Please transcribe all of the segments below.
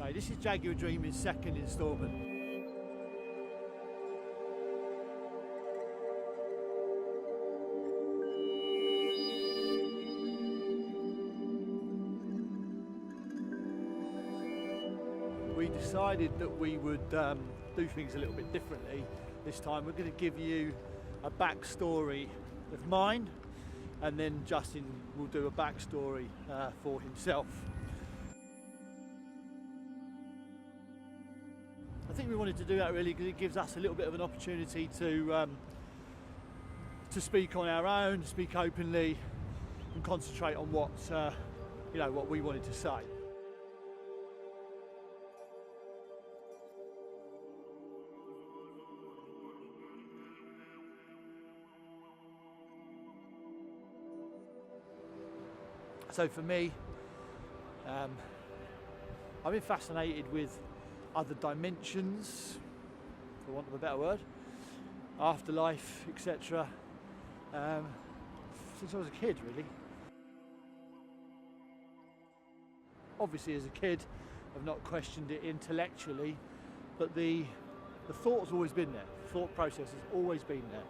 Okay, this is Jaguar Dreaming's second instalment. We decided that we would do things a little bit differently this time. We're going to give you a backstory of mine, and then Justin will do a backstory for himself. I think we wanted to do that really because it gives us a little bit of an opportunity to speak on our own, speak openly, and concentrate on what what we wanted to say. So for me, I've been fascinated with other dimensions, for want of a better word, afterlife, etc. Since I was a kid, really. Obviously, as a kid, I've not questioned it intellectually, but the thought's always been there. The thought process has always been there.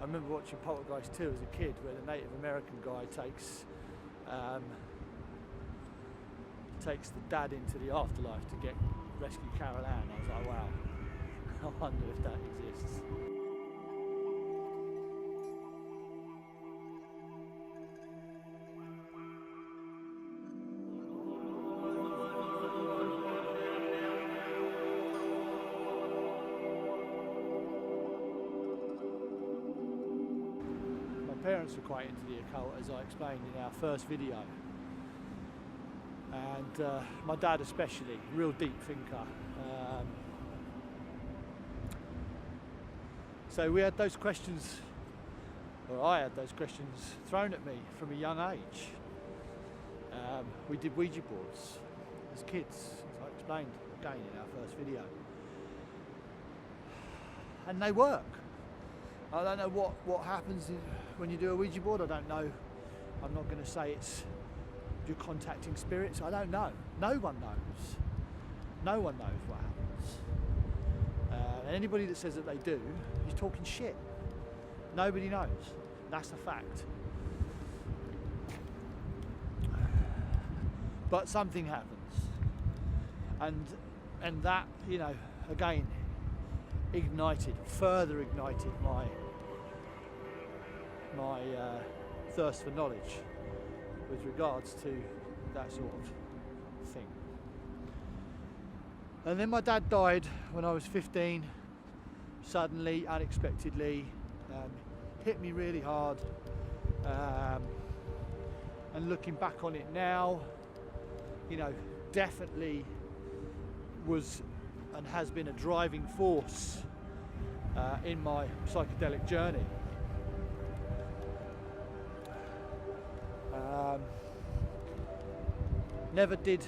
I remember watching Poltergeist 2 as a kid, where the Native American guy takes the dad into the afterlife to rescue Carol Ann. I was like, wow, I wonder if that exists. My parents were quite into the occult, as I explained in our first video. And my dad especially, real deep thinker. So we had those questions, or I had those questions thrown at me from a young age. We did Ouija boards as kids, as I explained again in our first video. And they work. I don't know what happens when you do a Ouija board. I don't know. I'm not going to say you're contacting spirits. I don't know. No one knows. No one knows what happens. And anybody that says that they do is talking shit. Nobody knows. That's a fact. But something happens, and that, again, further ignited my thirst for knowledge with regards to that sort of thing. And then my dad died when I was 15, suddenly, unexpectedly, hit me really hard. And looking back on it now, definitely was and has been a driving force in my psychedelic journey. Never did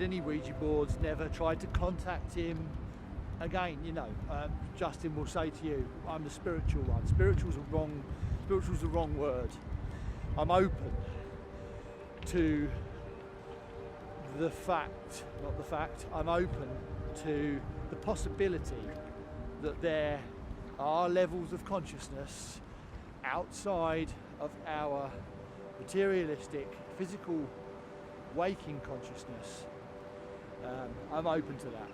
any Ouija boards, never tried to contact him. Again, Justin will say to you, I'm the spiritual one. Spiritual's the wrong word. I'm open to I'm open to the possibility that there are levels of consciousness outside of our materialistic, physical, waking consciousness. I'm open to that.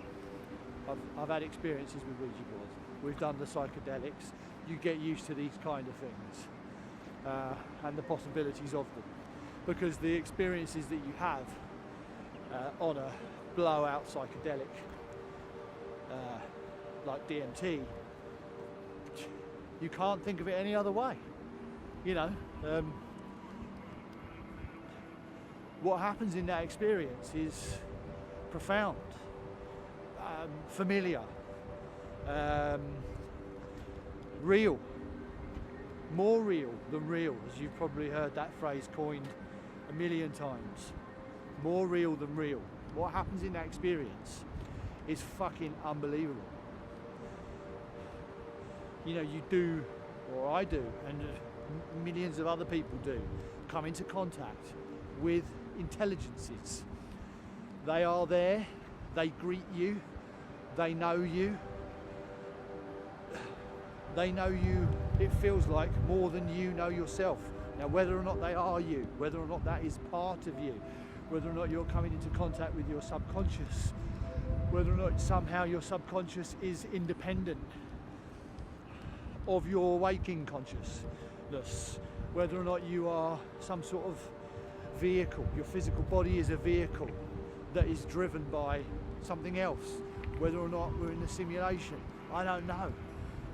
I've had experiences with Ouija boards. We've done the psychedelics. You get used to these kind of things and the possibilities of them, because the experiences that you have on a blowout psychedelic like DMT, you can't think of it any other way. What happens in that experience is profound, familiar, real, more real than real, as you've probably heard that phrase coined a million times. More real than real. What happens in that experience is fucking unbelievable. You do, or I do, and millions of other people do, come into contact with intelligences They are there, they greet you, they know you. They know you, it feels like, more than you know yourself. Now, whether or not they are you, whether or not that is part of you, whether or not you're coming into contact with your subconscious, whether or not somehow your subconscious is independent of your waking consciousness, whether or not you are some sort of vehicle, your physical body is a vehicle that is driven by something else, whether or not we're in a simulation, I don't know.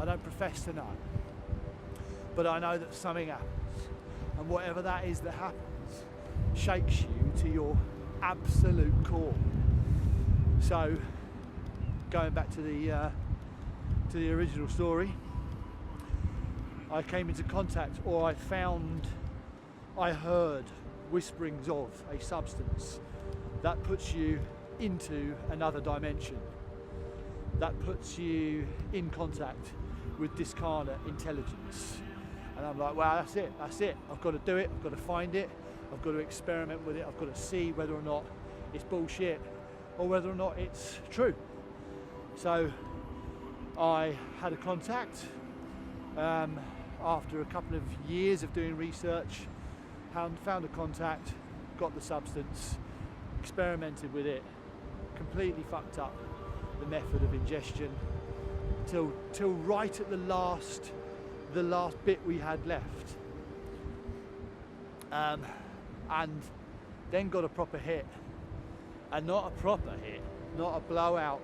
I don't profess to know, but I know that something happens, and whatever that is that happens shakes you to your absolute core. So, going back to the original story, I came into contact, or I heard whisperings of a substance that puts you into another dimension, that puts you in contact with discarnate intelligence. And I'm like, wow, that's it, I've got to do it, I've got to find it, I've got to experiment with it, I've got to see whether or not it's bullshit or whether or not it's true. So I had a contact after a couple of years of doing research, found a contact, got the substance, experimented with it, completely fucked up the method of ingestion till right at the last bit we had left, and then got a proper hit, and not a proper hit, not a blowout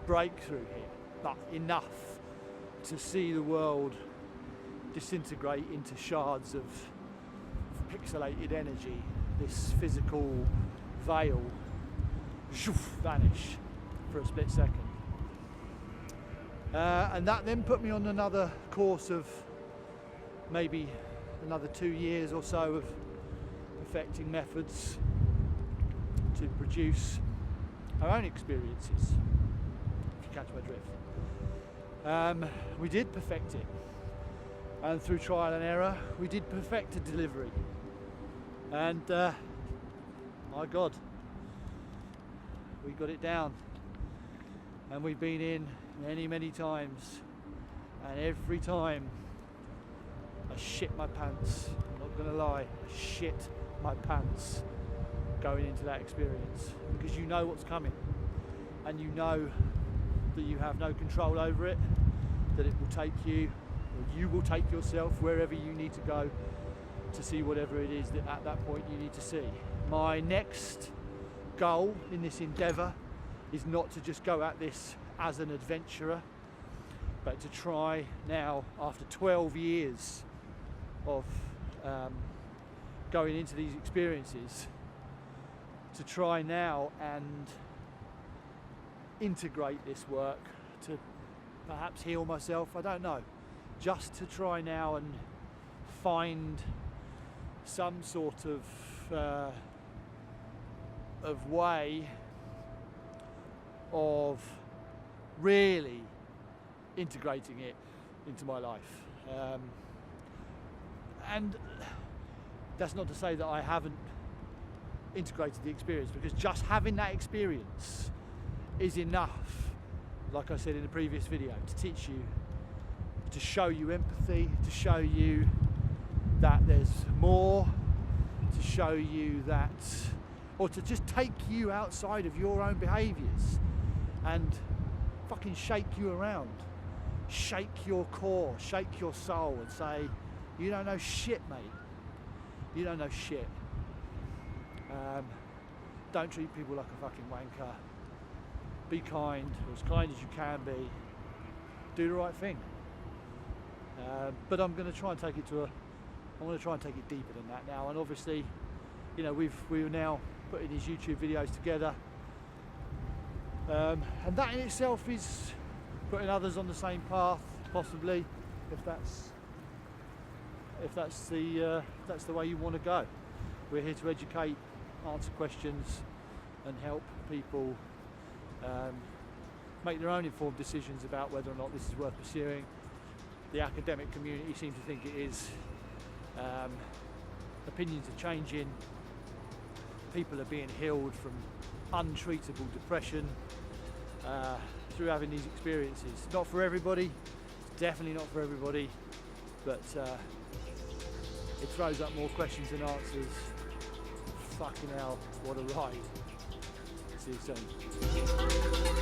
breakthrough hit, but enough to see the world disintegrate into shards of pixelated energy, this physical veil vanish for a split second. And that then put me on another course of maybe another 2 years or so of perfecting methods to produce our own experiences, if you catch my drift. We did perfect it, and through trial and error we did perfect a delivery, and my God, we got it down, and we've been in many times, and every time I shit my pants. I'm not gonna lie, I shit my pants going into that experience, because you know what's coming, and you know that you have no control over it, that it will take you, or you will take yourself wherever you need to go to see whatever it is that at that point you need to see. My next goal in this endeavour is not to just go at this as an adventurer, but to try now, after 12 years of going into these experiences, to try now and integrate this work to perhaps heal myself, I don't know, just to try now and find some sort of way of really integrating it into my life. And that's not to say that I haven't integrated the experience, because just having that experience is enough, like I said in the previous video, to teach you, to show you empathy, to show you that there's more, to show you that, or to just take you outside of your own behaviours and fucking shake you around, shake your core, shake your soul, and say, you don't know shit, mate, you don't know shit. Don't treat people like a fucking wanker, be kind, or as kind as you can be, do the right thing. But I'm going to try and take it deeper than that now, and obviously, you know, we're now putting these YouTube videos together, and that in itself is putting others on the same path, possibly, if that's the way you want to go. We're here to educate, answer questions, and help people make their own informed decisions about whether or not this is worth pursuing. The academic community seems to think it is. Opinions are changing. people are being healed from untreatable depression through having these experiences. Not for everybody, it's definitely not for everybody, but it throws up more questions than answers. Fucking hell, what a ride. See you soon.